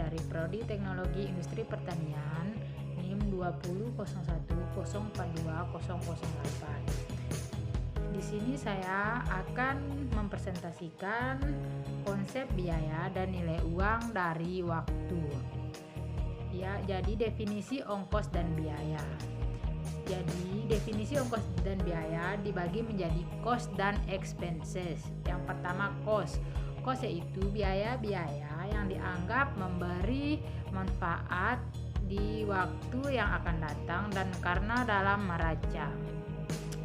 dari Prodi Teknologi Industri Pertanian NIM 20.01.042.008. Di sini saya akan mempresentasikan konsep biaya dan nilai uang dari waktu. Ya, jadi definisi ongkos dan biaya. Jadi definisi ongkos dan biaya dibagi menjadi cost dan expenses. Yang pertama cost. Cost yaitu biaya-biaya yang dianggap memberi manfaat di waktu yang akan datang dan karena dalam neraca.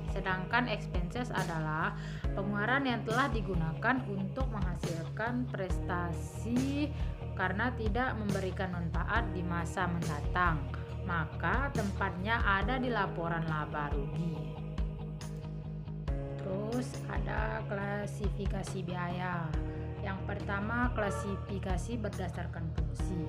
Sedangkan expenses adalah pengeluaran yang telah digunakan untuk menghasilkan prestasi karena tidak memberikan manfaat di masa mendatang, maka tempatnya ada di laporan laba rugi. Terus ada klasifikasi biaya. Yang pertama, klasifikasi berdasarkan fungsi.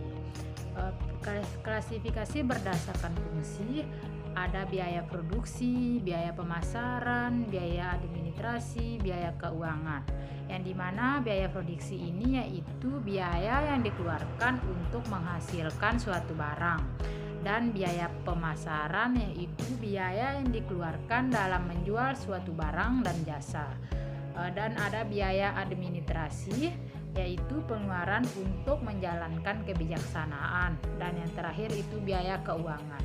Klasifikasi berdasarkan fungsi ada biaya produksi, biaya pemasaran, biaya administrasi, biaya keuangan. Yang dimana biaya produksi ini yaitu biaya yang dikeluarkan untuk menghasilkan suatu barang, dan biaya pemasaran yaitu biaya yang dikeluarkan dalam menjual suatu barang dan jasa. Dan ada biaya administrasi yaitu pengeluaran untuk menjalankan kebijaksanaan, dan yang terakhir itu biaya keuangan,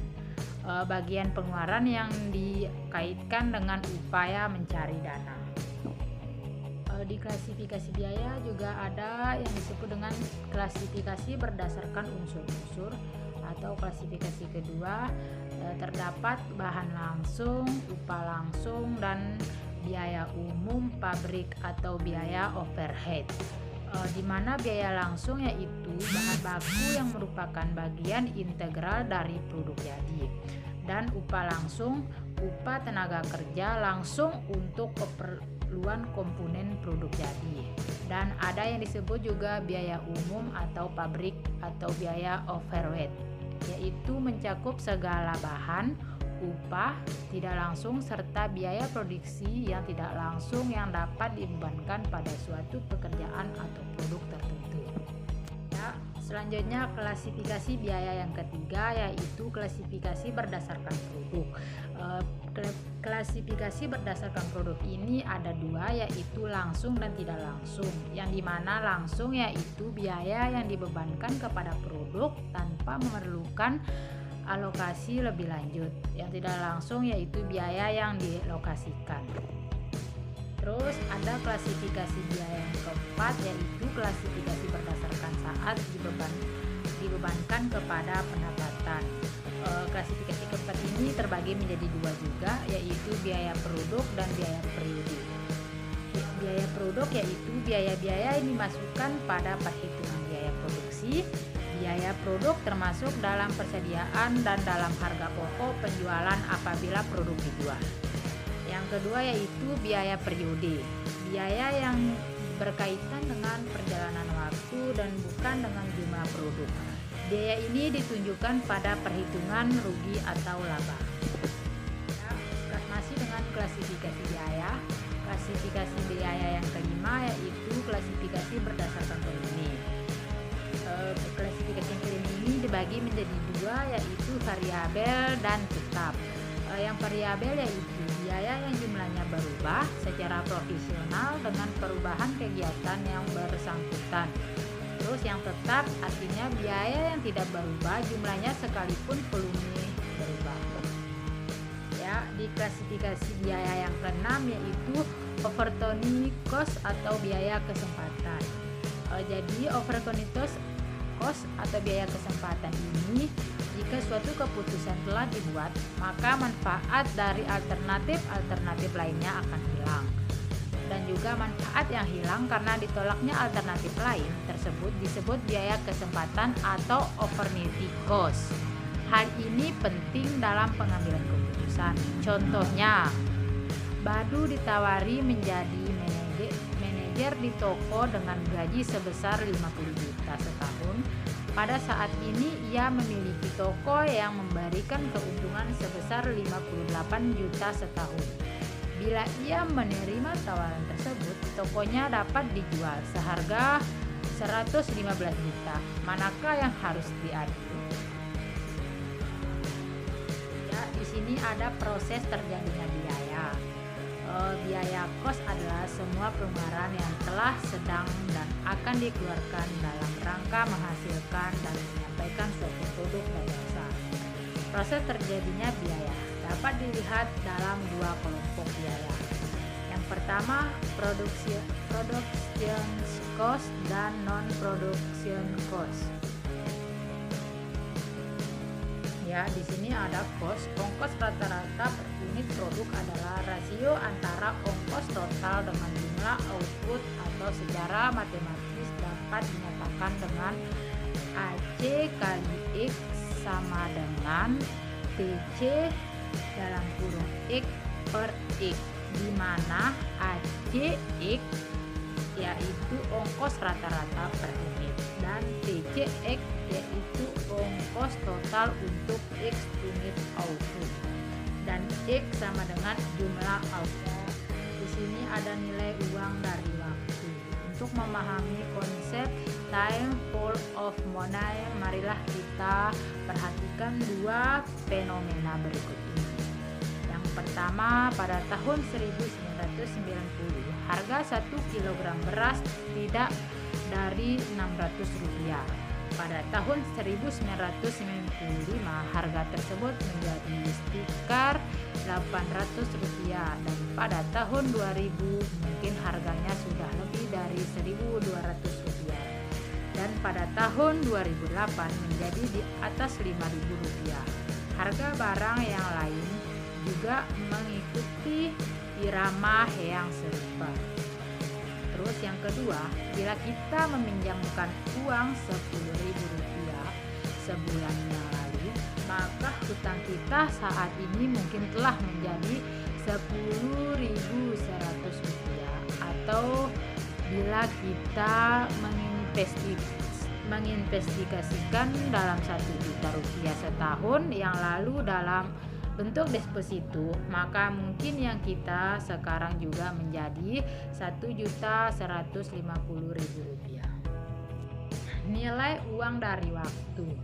bagian pengeluaran yang dikaitkan dengan upaya mencari dana. Di klasifikasi biaya juga ada yang disebut dengan klasifikasi berdasarkan unsur-unsur, atau klasifikasi kedua terdapat bahan langsung, upah langsung, dan biaya umum pabrik atau biaya overhead. Di mana biaya langsung yaitu bahan baku yang merupakan bagian integral dari produk jadi, dan upah langsung upah tenaga kerja langsung untuk keperluan komponen produk jadi. Dan ada yang disebut juga biaya umum atau pabrik atau biaya overhead, yaitu mencakup segala bahan, upah tidak langsung serta biaya produksi yang tidak langsung yang dapat dibebankan pada suatu pekerjaan atau produk tertentu. Ya, selanjutnya klasifikasi biaya yang ketiga yaitu klasifikasi berdasarkan produk. Klasifikasi berdasarkan produk ini ada dua, yaitu langsung dan tidak langsung. Yang dimana langsung yaitu biaya yang dibebankan kepada produk tanpa memerlukan alokasi lebih lanjut. Yang tidak langsung yaitu biaya yang dilokasikan. Terus ada klasifikasi biaya yang keempat yaitu klasifikasi berdasarkan saat dibebankan kepada pendapatan. Klasifikasi keempat ini terbagi menjadi dua juga, yaitu biaya produk dan biaya periode. Biaya produk yaitu biaya-biaya yang dimasukkan pada perhitungan biaya produksi. Biaya produk termasuk dalam persediaan dan dalam harga pokok penjualan apabila produk dijual. Yang kedua yaitu biaya periode. Biaya yang berkaitan dengan perjalanan waktu dan bukan dengan jumlah produk. Biaya ini ditunjukkan pada perhitungan rugi atau laba. Ya, masih dengan klasifikasi biaya. Klasifikasi biaya yang kelima yaitu klasifikasi berdasarkan volume. Klasifikasi yang kelima ini dibagi menjadi dua, yaitu variabel dan tetap. Yang variabel yaitu biaya yang jumlahnya berubah secara proporsional dengan perubahan kegiatan yang bersangkutan. Terus yang tetap artinya biaya yang tidak berubah jumlahnya sekalipun volume berubah. Ya, di klasifikasi biaya yang keenam yaitu opportunity cost atau biaya kesempatan. Jadi opportunity cost atau biaya kesempatan ini, jika suatu keputusan telah dibuat, maka manfaat dari alternatif lainnya akan hilang. Dan juga manfaat yang hilang karena ditolaknya alternatif lain tersebut disebut biaya kesempatan atau opportunity cost. Hal ini penting dalam pengambilan keputusan. Contohnya, Badu ditawari menjadi manajer di toko dengan gaji sebesar 50 juta setahun. Pada saat ini ia memiliki toko yang memberikan keuntungan sebesar 58 juta setahun. Bila ia menerima tawaran tersebut, tokonya dapat dijual seharga 115 juta. Manakah yang harus diadu? Ya, di sini ada proses terjadinya biaya. Biaya kos adalah semua pengeluaran yang telah, sedang, dan akan dikeluarkan dalam rangka menghasilkan dan menyampaikan suatu produk dan jasa. Proses terjadinya biaya dapat dilihat dalam dua kelompok biaya. Yang pertama, production cost dan non-production cost. Ya, di sini ada cost. Ongkos rata-rata per unit produk adalah rasio antara ongkos total dengan jumlah output, atau secara matematis dapat dinyatakan dengan AC kali X sama dengan TC dalam kurung X per X, di mana AC X yaitu ongkos rata-rata per unit dan TCX yaitu ongkos total untuk X unit output, dan X sama dengan jumlah output. Di sini ada nilai uang dari waktu. Untuk memahami konsep time flow of money, marilah kita perhatikan dua fenomena berikut ini. Yang pertama, pada tahun 1990 harga 1 kg beras tidak dari Rp600. Pada tahun 1995 harga tersebut menjadi sekitar Rp800, dan pada tahun 2000 mungkin harganya sudah lebih dari Rp1.200, dan pada tahun 2008 menjadi di atas Rp5.000. Harga barang yang lain juga mengikuti irama yang serupa. Terus yang kedua, bila kita meminjamkan uang Rp10.000 sebulan yang lalu, maka hutang kita saat ini mungkin telah menjadi Rp10.100, atau bila kita menginvestasikan dalam Rp1.000.000 setahun yang lalu dalam bentuk deposito, maka mungkin yang kita sekarang juga menjadi Rp1.150.000. Nilai uang dari waktu.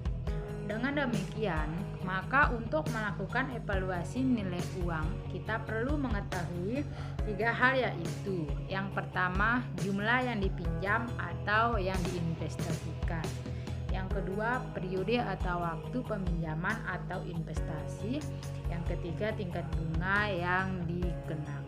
Dengan demikian, maka untuk melakukan evaluasi nilai uang, kita perlu mengetahui 3 hal, yaitu yang pertama, jumlah yang dipinjam atau yang diinvestasikan. Yang kedua, periode atau waktu peminjaman atau investasi. Yang ketiga, tingkat bunga yang dikenakan.